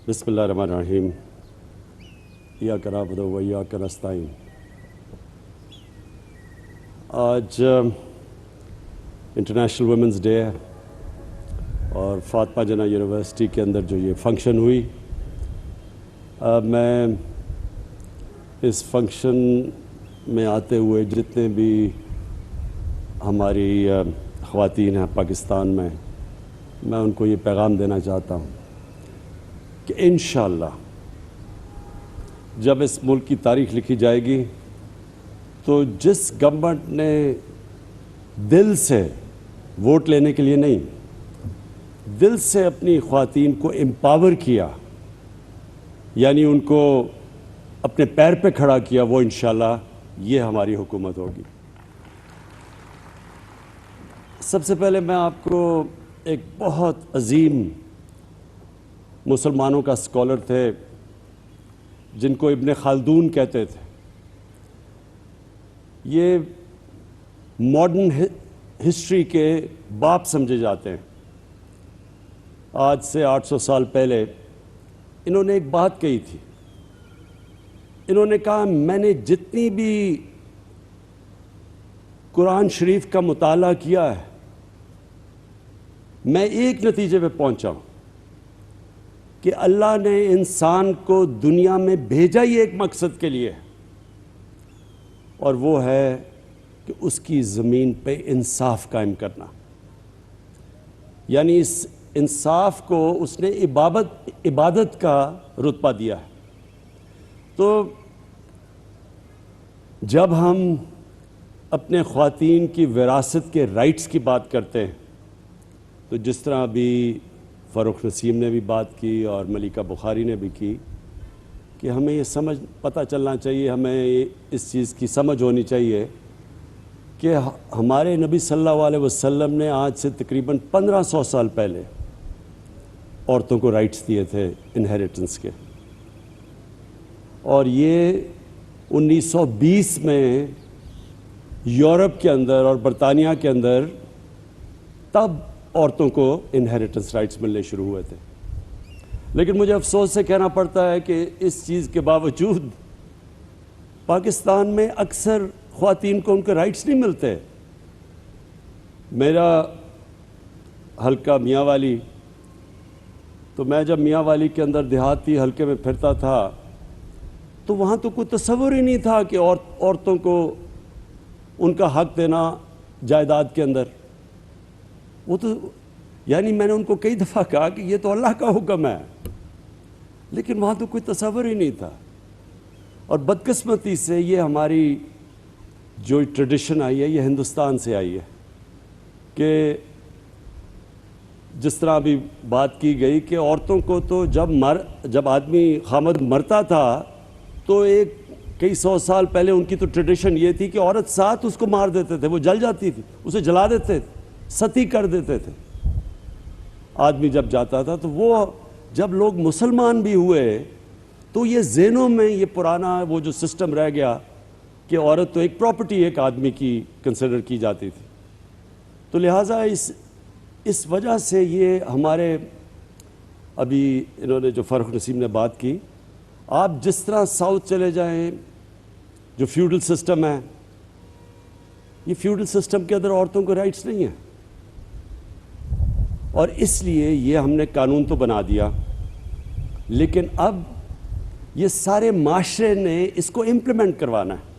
بسم اللہ الرحمن الرحیم ایاک نعبد و ایاک نستعین۔ آج انٹرنیشنل ویمنز ڈے ہے اور فاطمہ جناح یونیورسٹی کے اندر جو یہ فنکشن ہوئی، میں اس فنکشن میں آتے ہوئے جتنے بھی ہماری خواتین ہیں پاکستان میں ان کو یہ پیغام دینا چاہتا ہوں کہ انشاءاللہ جب اس ملک کی تاریخ لکھی جائے گی تو جس گورنمنٹ نے دل سے ووٹ لینے کے لیے نہیں، دل سے اپنی خواتین کو امپاور کیا، یعنی ان کو اپنے پیر پہ کھڑا کیا، وہ انشاءاللہ یہ ہماری حکومت ہوگی۔ سب سے پہلے میں آپ کو ایک بہت عظیم مسلمانوں کا اسکالر تھے جن کو ابن خلدون کہتے تھے، یہ ماڈرن ہسٹری کے باپ سمجھے جاتے ہیں۔ آج سے 800 سال پہلے انہوں نے ایک بات کہی تھی۔ انہوں نے کہا، میں نے جتنی بھی قرآن شریف کا مطالعہ کیا ہے، میں ایک نتیجے پہ پہنچا ہوں کہ اللہ نے انسان کو دنیا میں بھیجا ہی ایک مقصد کے لیے، اور وہ ہے کہ اس کی زمین پہ انصاف قائم کرنا۔ یعنی اس انصاف کو اس نے عبادت کا رتبہ دیا ہے۔ تو جب ہم اپنے خواتین کی وراثت کے رائٹس کی بات کرتے ہیں، تو جس طرح ابھی فاروق نسیم نے بھی بات کی اور ملکہ بخاری نے بھی کی کہ ہمیں یہ پتہ چلنا چاہیے، ہمیں اس چیز کی سمجھ ہونی چاہیے کہ ہمارے نبی صلی اللہ علیہ وسلم نے آج سے تقریباً 1500 سال پہلے عورتوں کو رائٹس دیے تھے انہیریٹنس کے، اور یہ 1920 میں یورپ کے اندر اور برطانیہ کے اندر تب عورتوں کو انہیریٹنس رائٹس ملنے شروع ہوئے تھے۔ لیکن مجھے افسوس سے کہنا پڑتا ہے کہ اس چیز کے باوجود پاکستان میں اکثر خواتین کو ان کے رائٹس نہیں ملتے۔ میرا حلقہ میاں والی، تو میں جب میاں والی کے اندر دیہاتی حلقے میں پھرتا تھا تو وہاں تو کوئی تصور ہی نہیں تھا کہ عورتوں کو ان کا حق دینا جائیداد کے اندر۔ وہ تو یعنی میں نے ان کو کئی دفعہ کہا کہ یہ تو اللہ کا حکم ہے، لیکن وہاں تو کوئی تصور ہی نہیں تھا۔ اور بدقسمتی سے یہ ہماری جو ٹریڈیشن آئی ہے، یہ ہندوستان سے آئی ہے کہ جس طرح ابھی بات کی گئی کہ عورتوں کو تو جب آدمی خامد مرتا تھا تو کئی 100 سال پہلے ان کی تو ٹریڈیشن یہ تھی کہ عورت ساتھ اس کو مار دیتے تھے، وہ جل جاتی تھی، اسے جلا دیتے تھے، ستی کر دیتے تھے۔ آدمی جب جاتا تھا تو وہ جب لوگ مسلمان بھی ہوئے تو یہ ذہنوں میں یہ پرانا وہ جو سسٹم رہ گیا کہ عورت تو ایک پراپرٹی ایک آدمی کی کنسیڈر کی جاتی تھی۔ تو لہٰذا اس وجہ سے یہ ہمارے ابھی انہوں نے جو فاروق نسیم نے بات کی، آپ جس طرح ساؤتھ چلے جائیں، جو فیوڈل سسٹم ہے، یہ فیوڈل سسٹم کے اندر عورتوں کو رائٹس نہیں ہیں، اور اس لیے یہ ہم نے قانون تو بنا دیا، لیکن اب یہ سارے معاشرے نے اس کو امپلیمنٹ کروانا ہے۔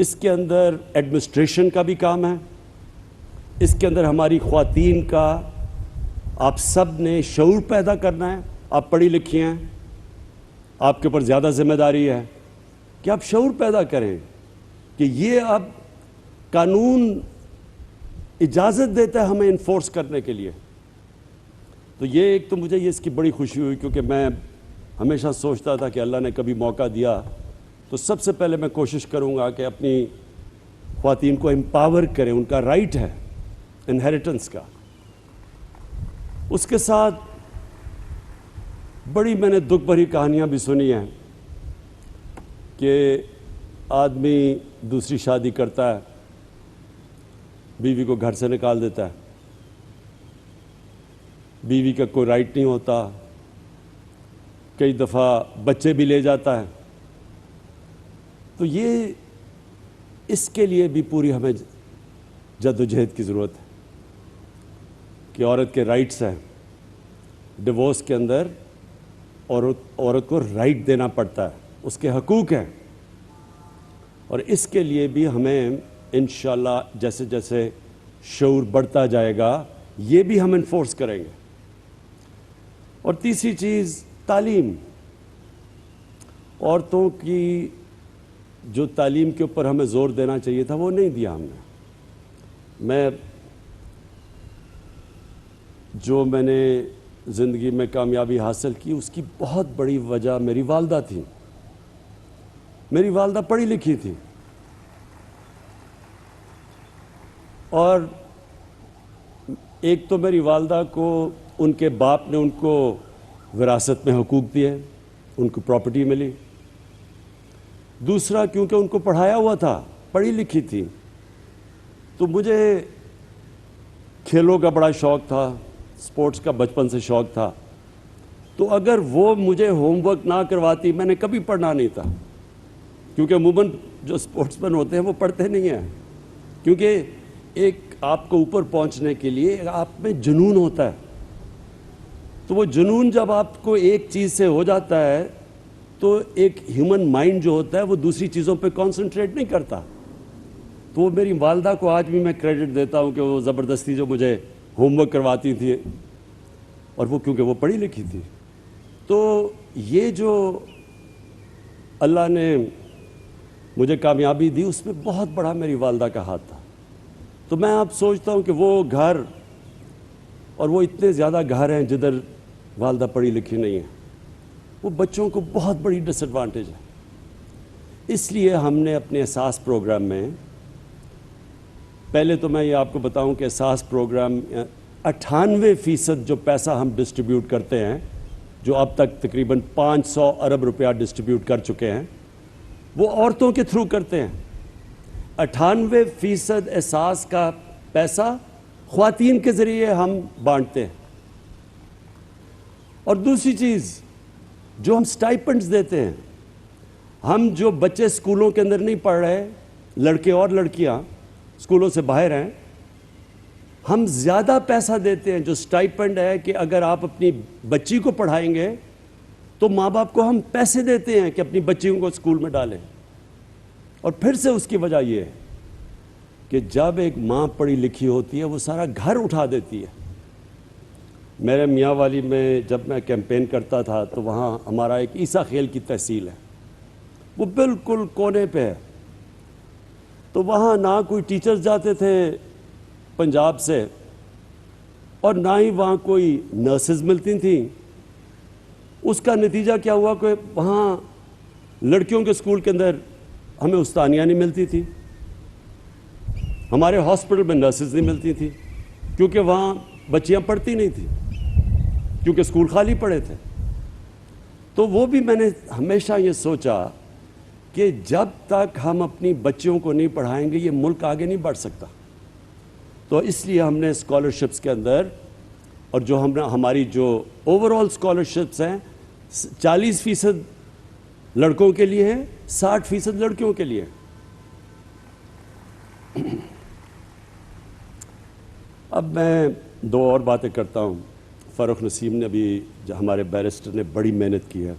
اس کے اندر ایڈمنسٹریشن کا بھی کام ہے، اس کے اندر ہماری خواتین کا آپ سب نے شعور پیدا کرنا ہے۔ آپ پڑھی لکھی ہیں، آپ کے اوپر زیادہ ذمہ داری ہے کہ آپ شعور پیدا کریں کہ یہ اب قانون اجازت دیتا ہے ہمیں انفورس کرنے کے لیے۔ تو یہ ایک تو مجھے اس کی بڑی خوشی ہوئی، کیونکہ میں ہمیشہ سوچتا تھا کہ اللہ نے کبھی موقع دیا تو سب سے پہلے میں کوشش کروں گا کہ اپنی خواتین کو امپاور کریں، ان کا رائٹ ہے انہیریٹنس کا۔ اس کے ساتھ بڑی میں نے دکھ بھری کہانیاں بھی سنی ہیں کہ آدمی دوسری شادی کرتا ہے، بیوی کو گھر سے نکال دیتا ہے، بیوی کا کوئی رائٹ نہیں ہوتا، کئی دفعہ بچے بھی لے جاتا ہے. تو یہ اس کے لیے بھی پوری ہمیں جد و جہد کی ضرورت ہے کہ عورت کے رائٹس ہیں. ڈیورس کے اندر عورت کو رائٹ دینا پڑتا ہے, اس کے حقوق ہیں, اور اس کے لیے بھی ہمیں انشاءاللہ جیسے جیسے شعور بڑھتا جائے گا یہ بھی ہم انفورس کریں گے. اور تیسری چیز تعلیم. عورتوں کی جو تعلیم کے اوپر ہمیں زور دینا چاہیے تھا وہ نہیں دیا ہم نے. میں نے زندگی میں کامیابی حاصل کی اس کی بہت بڑی وجہ میری والدہ تھی. میری والدہ پڑھی لکھی تھی, اور ایک تو میری والدہ کو ان کے باپ نے ان کو وراثت میں حقوق دیے, ان کو پراپرٹی ملی. دوسرا کیونکہ ان کو پڑھایا ہوا تھا, پڑھی لکھی تھی, تو مجھے کھیلوں کا بڑا شوق تھا, سپورٹس کا بچپن سے شوق تھا. تو اگر وہ مجھے ہوم ورک نہ کرواتی میں نے کبھی پڑھنا نہیں تھا, کیونکہ عموماً جو سپورٹس مین ہوتے ہیں وہ پڑھتے نہیں ہیں, کیونکہ ایک آپ کو اوپر پہنچنے کے لیے آپ میں جنون ہوتا ہے. تو وہ جنون جب آپ کو ایک چیز سے ہو جاتا ہے تو ایک ہیومن مائنڈ جو ہوتا ہے وہ دوسری چیزوں پہ کانسنٹریٹ نہیں کرتا. تو وہ میری والدہ کو آج بھی میں کریڈٹ دیتا ہوں کہ وہ زبردستی جو مجھے ہوم ورک کرواتی تھی, اور وہ کیونکہ وہ پڑھی لکھی تھی. تو یہ جو اللہ نے مجھے کامیابی دی اس میں بہت بڑا میری والدہ کا ہاتھ تھا. تو میں اب سوچتا ہوں کہ وہ گھر, اور وہ اتنے زیادہ گھر ہیں جدھر والدہ پڑھی لکھی نہیں ہے, وہ بچوں کو بہت بڑی ڈس ایڈوانٹیج ہے. اس لیے ہم نے اپنے احساس پروگرام میں, پہلے تو میں یہ آپ کو بتاؤں کہ احساس پروگرام 98% جو پیسہ ہم ڈسٹریبیوٹ کرتے ہیں, جو اب تک تقریباً 500 ارب روپیہ ڈسٹریبیوٹ کر چکے ہیں, وہ عورتوں کے تھرو کرتے ہیں. 98% احساس کا پیسہ خواتین کے ذریعے ہم بانٹتے ہیں. اور دوسری چیز جو ہم سٹائپنڈز دیتے ہیں, ہم جو بچے اسکولوں کے اندر نہیں پڑھ رہے, لڑکے اور لڑکیاں اسکولوں سے باہر ہیں, ہم زیادہ پیسہ دیتے ہیں. جو سٹائپنڈ ہے کہ اگر آپ اپنی بچی کو پڑھائیں گے تو ماں باپ کو ہم پیسے دیتے ہیں کہ اپنی بچیوں کو اسکول میں ڈالیں. اور پھر سے اس کی وجہ یہ ہے کہ جب ایک ماں پڑھی لکھی ہوتی ہے وہ سارا گھر اٹھا دیتی ہے. میرے میاں والی میں جب میں کیمپین کرتا تھا تو وہاں ہمارا ایک عیسیٰ خیل کی تحصیل ہے, وہ بالکل کونے پہ ہے. تو وہاں نہ کوئی ٹیچرز جاتے تھے پنجاب سے, اور نہ ہی وہاں کوئی نرسز ملتی تھیں. اس کا نتیجہ کیا ہوا کہ وہاں لڑکیوں کے اسکول کے اندر ہمیں استانیہ نہیں ملتی تھی, ہمارے ہاسپٹل میں نرسز نہیں ملتی تھی, کیونکہ وہاں بچیاں پڑھتی نہیں تھیں, کیونکہ اسکول خالی پڑے تھے. تو وہ بھی میں نے ہمیشہ یہ سوچا کہ جب تک ہم اپنی بچیوں کو نہیں پڑھائیں گے یہ ملک آگے نہیں بڑھ سکتا. تو اس لیے ہم نے اسکالرشپس کے اندر, اور جو ہماری جو اوور آل اسکالرشپس ہیں 40% لڑکوں کے لیے ہیں, 60% لڑکیوں کے لیے. اب میں دو اور باتیں کرتا ہوں. فاروق نسیم نے بھی, جو ہمارے بیرسٹر نے بڑی محنت کی ہے.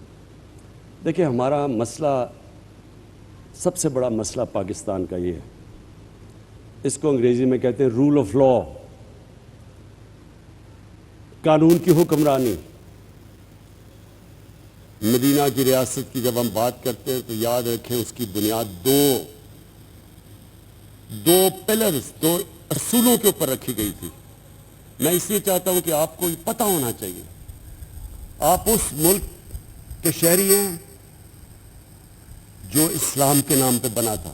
دیکھیں ہمارا مسئلہ, سب سے بڑا مسئلہ پاکستان کا یہ ہے, اس کو انگریزی میں کہتے ہیں رول آف لا, قانون کی حکمرانی. مدینہ کی ریاست کی جب ہم بات کرتے ہیں تو یاد رکھیں اس کی بنیاد دو پلرز, 2 اصولوں کے اوپر رکھی گئی تھی. میں اس لیے چاہتا ہوں کہ آپ کو یہ پتہ ہونا چاہیے, آپ اس ملک کے شہری ہیں جو اسلام کے نام پہ بنا تھا.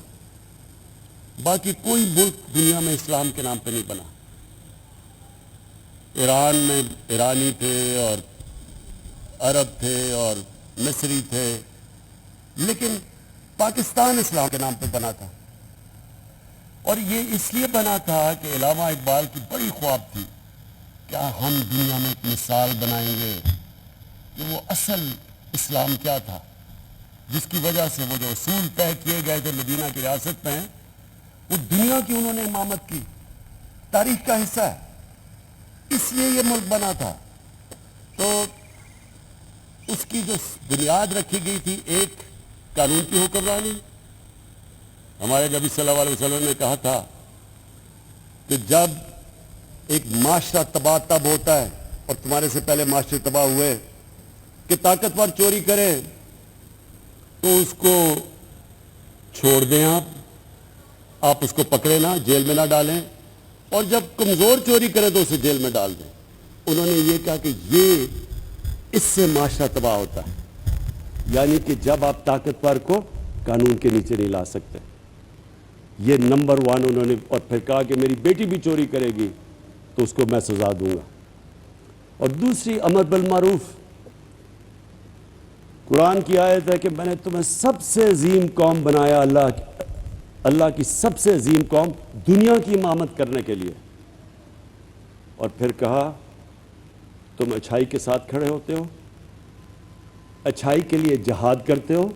باقی کوئی ملک دنیا میں اسلام کے نام پہ نہیں بنا. ایران میں ایرانی تھے اور عرب تھے اور مصری تھے, لیکن پاکستان اسلام کے نام پہ بنا تھا. اور یہ اس لیے بنا تھا کہ علامہ اقبال کی بڑی خواب تھی, کیا ہم دنیا میں ایک مثال بنائیں گے کہ وہ اصل اسلام کیا تھا، جس کی وجہ سے وہ جو اصول طے کیے گئے تھے مدینہ کی ریاست میں، وہ دنیا کی انہوں نے امامت کی، تاریخ کا حصہ ہے، اس لیے یہ ملک بنا تھا۔ تو اس کی جو بنیاد رکھی گئی تھی، ایک قانون کی حکمرانی۔ ہمارے نبی صلی اللہ علیہ وسلم نے کہا تھا کہ جب ایک معاشرہ تباہ تب ہوتا ہے، اور تمہارے سے پہلے معاشرے تباہ ہوئے، کہ طاقتور چوری کرے تو اس کو چھوڑ دیں، آپ اس کو پکڑے نہ، جیل میں نہ ڈالیں، اور جب کمزور چوری کرے تو اسے جیل میں ڈال دیں۔ انہوں نے یہ کہا کہ یہ اس سے معاشرہ تباہ ہوتا ہے، یعنی کہ جب آپ طاقتور کو قانون کے نیچے نہیں لا سکتے۔ یہ نمبر 1 انہوں نے، اور پھر کہا کہ میری بیٹی بھی چوری کرے گی تو اس کو میں سزا دوں گا۔ اور دوسری امر بالمعروف، قرآن کی آیت ہے کہ میں نے تمہیں سب سے عظیم قوم بنایا، اللہ کی سب سے عظیم قوم، دنیا کی امامت کرنے کے لیے۔ اور پھر کہا تم اچھائی کے ساتھ کھڑے ہوتے ہو، اچھائی کے لیے جہاد کرتے ہو،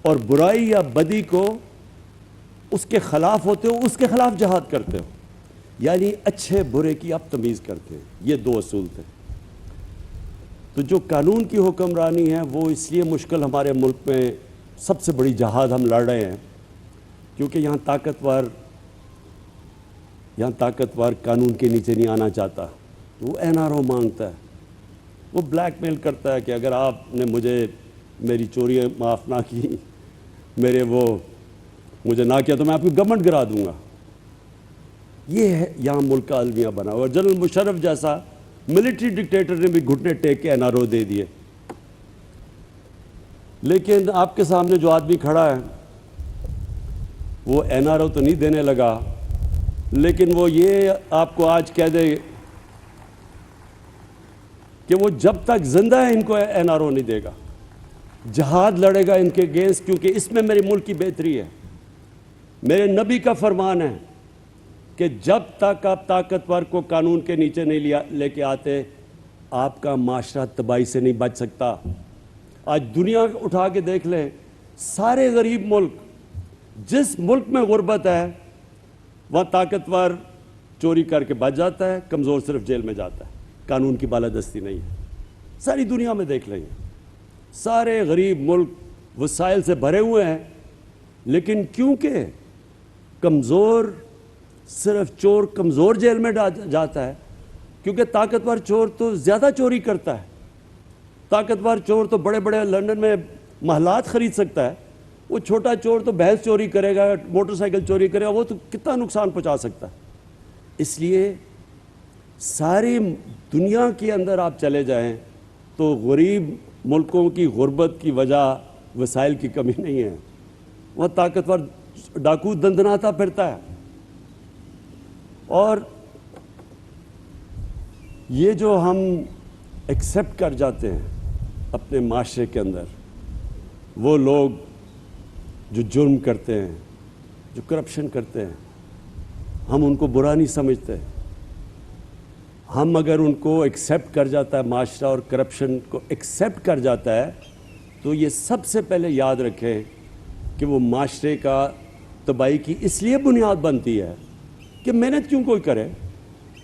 اور برائی یا بدی کو اس کے خلاف ہوتے ہو، اس کے خلاف جہاد کرتے ہو، یعنی اچھے برے کی آپ تمیز کرتے ہیں۔ یہ 2 اصول تھے۔ تو جو قانون کی حکمرانی ہے وہ اس لیے مشکل ہمارے ملک میں، سب سے بڑی جہاد ہم لڑ رہے ہیں، کیونکہ یہاں طاقتور قانون کے نیچے نہیں آنا چاہتا، وہ NRO مانگتا ہے، وہ بلیک میل کرتا ہے کہ اگر آپ نے میری چوری معاف نہ کی، مجھے نہ کیا، تو میں آپ کی گورنمنٹ گرا دوں گا۔ یہ ہے یہاں ملک کا المیہ بنا ہوا۔ اور جنرل مشرف جیسا ملٹری ڈکٹیٹر نے بھی گھٹنے ٹیک کے NRO دے دیے۔ لیکن آپ کے سامنے جو آدمی کھڑا ہے وہ NRO تو نہیں دینے لگا، لیکن وہ یہ آپ کو آج کہہ دے کہ وہ جب تک زندہ ہے ان کو NRO نہیں دے گا، جہاد لڑے گا ان کے اگینسٹ، کیونکہ اس میں میرے ملک کی بہتری ہے۔ میرے نبی کا فرمان ہے کہ جب تک آپ طاقتور کو قانون کے نیچے نہیں لے کے آتے، آپ کا معاشرہ تباہی سے نہیں بچ سکتا۔ آج دنیا اٹھا کے دیکھ لیں، سارے غریب ملک، جس ملک میں غربت ہے وہاں طاقتور چوری کر کے بچ جاتا ہے، کمزور صرف جیل میں جاتا ہے، قانون کی بالادستی نہیں ہے۔ ساری دنیا میں دیکھ لیں، سارے غریب ملک وسائل سے بھرے ہوئے ہیں، لیکن کیونکہ صرف چور کمزور جیل میں جاتا ہے، کیونکہ طاقتور چور تو زیادہ چوری کرتا ہے۔ طاقتور چور تو بڑے بڑے لندن میں محلات خرید سکتا ہے، وہ چھوٹا چور تو بھینس چوری کرے گا، موٹر سائیکل چوری کرے گا، وہ تو کتنا نقصان پہنچا سکتا ہے۔ اس لیے ساری دنیا کے اندر آپ چلے جائیں تو غریب ملکوں کی غربت کی وجہ وسائل کی کمی نہیں ہے، وہ طاقتور ڈاکو دندناتا پھرتا ہے۔ اور یہ جو ہم ایکسیپٹ کر جاتے ہیں اپنے معاشرے کے اندر، وہ لوگ جو جرم کرتے ہیں، جو کرپشن کرتے ہیں، ہم ان کو برا نہیں سمجھتے۔ ہم اگر ان کو ایکسیپٹ کر جاتا ہے، معاشرہ اور کرپشن کو ایکسیپٹ کر جاتا ہے، تو یہ سب سے پہلے یاد رکھیں کہ وہ معاشرے کا تباہی کی اس لیے بنیاد بنتی ہے کہ محنت کیوں کوئی کرے۔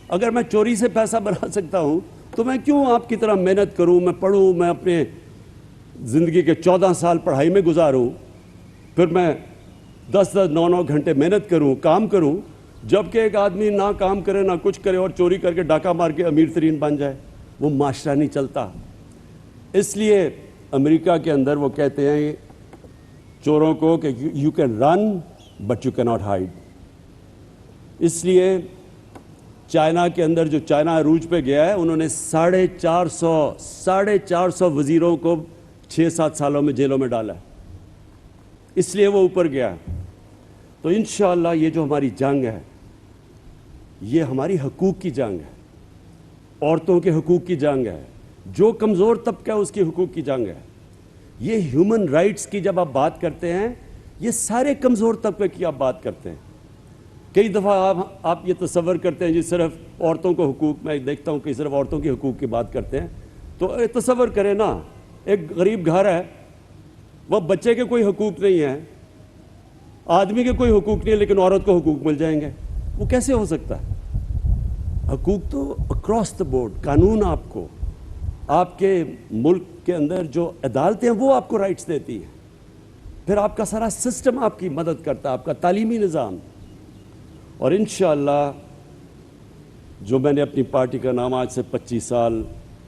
اگر میں چوری سے پیسہ بنا سکتا ہوں تو میں کیوں آپ کی طرح محنت کروں، میں پڑھوں، میں اپنے زندگی کے 14 سال پڑھائی میں گزاروں، پھر میں 10-10 9-9 گھنٹے محنت کروں، کام کروں، جبکہ ایک آدمی نہ کام کرے نہ کچھ کرے اور چوری کر کے ڈاکہ مار کے امیر ترین بن جائے، وہ معاشرہ نہیں چلتا۔ اس لیے امریکہ کے اندر وہ کہتے ہیں چوروں کو کہ you can run but you cannot hide ہائیڈ۔ اس لیے چائنا کے اندر، جو چائنا عروج پہ گیا ہے، انہوں نے 450 وزیروں کو 6-7 سالوں میں جیلوں میں ڈالا ہے، اس لیے وہ اوپر گیا۔ تو انشاءاللہ یہ جو ہماری جنگ ہے، یہ ہماری حقوق کی جنگ ہے، عورتوں کے حقوق کی جنگ ہے، جو کمزور طبقہ ہے اس کی حقوق کی جنگ ہے۔ یہ ہیومن رائٹس کی جب آپ بات کرتے ہیں، یہ سارے کمزور طبقے کی آپ بات کرتے ہیں۔ کئی دفعہ آپ یہ تصور کرتے ہیں جی صرف عورتوں کو حقوق، میں دیکھتا ہوں کہ صرف عورتوں کے حقوق کی بات کرتے ہیں، تو تصور کریں نا، ایک غریب گھر ہے، وہ بچے کے کوئی حقوق نہیں ہیں، آدمی کے کوئی حقوق نہیں ہے، لیکن عورت کو حقوق مل جائیں گے. وہ کیسے ہو سکتا ہے؟ حقوق تو اکراس دا بورڈ، قانون آپ کو، آپ کے ملک کے اندر جو عدالتیں ہیں وہ آپ کو رائٹس دیتی ہیں، پھر آپ کا سارا سسٹم آپ کی مدد کرتا ہے، آپ کا تعلیمی نظام. اور انشاءاللہ جو میں نے اپنی پارٹی کا نام آج سے 25 سال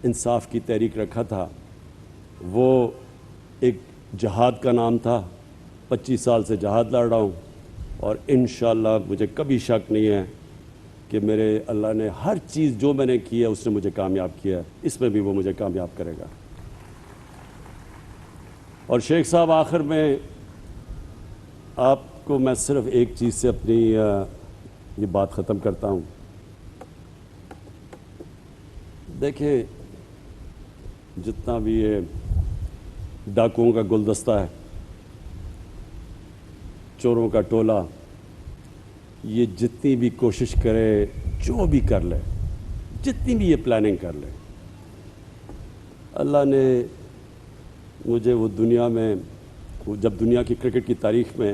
انصاف کی تحریک رکھا تھا، وہ ایک جہاد کا نام تھا. 25 سال سے جہاد لڑ رہا ہوں، اور انشاءاللہ مجھے کبھی شک نہیں ہے کہ میرے اللہ نے ہر چیز جو میں نے کی ہے اس نے مجھے کامیاب کیا ہے، اس میں بھی وہ مجھے کامیاب کرے گا. اور شیخ صاحب، آخر میں آپ کو میں صرف ایک چیز سے اپنی یہ بات ختم کرتا ہوں. دیکھیں، جتنا بھی یہ ڈاکوؤں کا گلدستہ ہے، چوروں کا ٹولہ، یہ جتنی بھی کوشش کرے، جو بھی کر لے، جتنی بھی یہ پلاننگ کر لے، اللہ نے مجھے وہ دنیا میں، جب دنیا کی کرکٹ کی تاریخ میں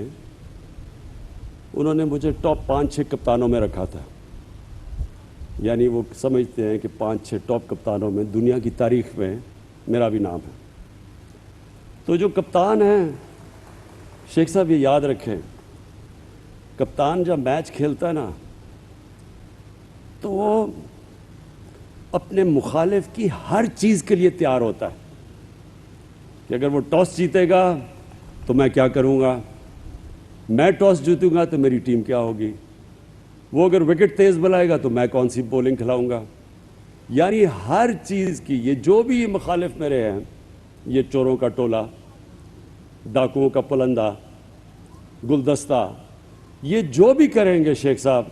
انہوں نے مجھے ٹاپ 5-6 کپتانوں میں رکھا تھا. یعنی وہ سمجھتے ہیں کہ 5-6 ٹاپ کپتانوں میں دنیا کی تاریخ میں میرا بھی نام ہے. تو جو کپتان ہیں، شیخ صاحب یہ یاد رکھیں، کپتان جب میچ کھیلتا ہے نا تو وہ اپنے مخالف کی ہر چیز کے لیے تیار ہوتا ہے کہ اگر وہ ٹاس جیتے گا تو میں کیا کروں گا، میں ٹاس جیتوں گا تو میری ٹیم کیا ہوگی، وہ اگر وکٹ تیز بلائے گا تو میں کون سی بولنگ کھلاؤں گا. یعنی ہر چیز کی، یہ جو بھی یہ مخالف میرے ہیں، یہ چوروں کا ٹولہ، ڈاکوؤں کا پلندہ، گلدستہ، یہ جو بھی کریں گے شیخ صاحب،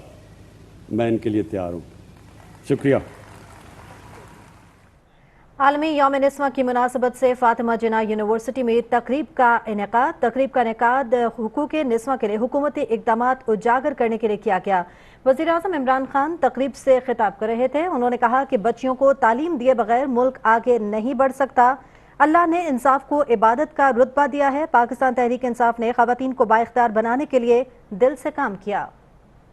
میں ان کے لیے تیار ہوں. شکریہ. عالمی یوم نسواں کی مناسبت سے فاطمہ جناح یونیورسٹی میں تقریب کا انعقاد حقوق نسواں کے لیے حکومتی اقدامات اجاگر کرنے کے لیے کیا گیا. وزیر اعظم عمران خان تقریب سے خطاب کر رہے تھے. انہوں نے کہا کہ بچیوں کو تعلیم دیے بغیر ملک آگے نہیں بڑھ سکتا. اللہ نے انصاف کو عبادت کا رتبہ دیا ہے. پاکستان تحریک انصاف نے خواتین کو بااختیار بنانے کے لیے دل سے کام کیا.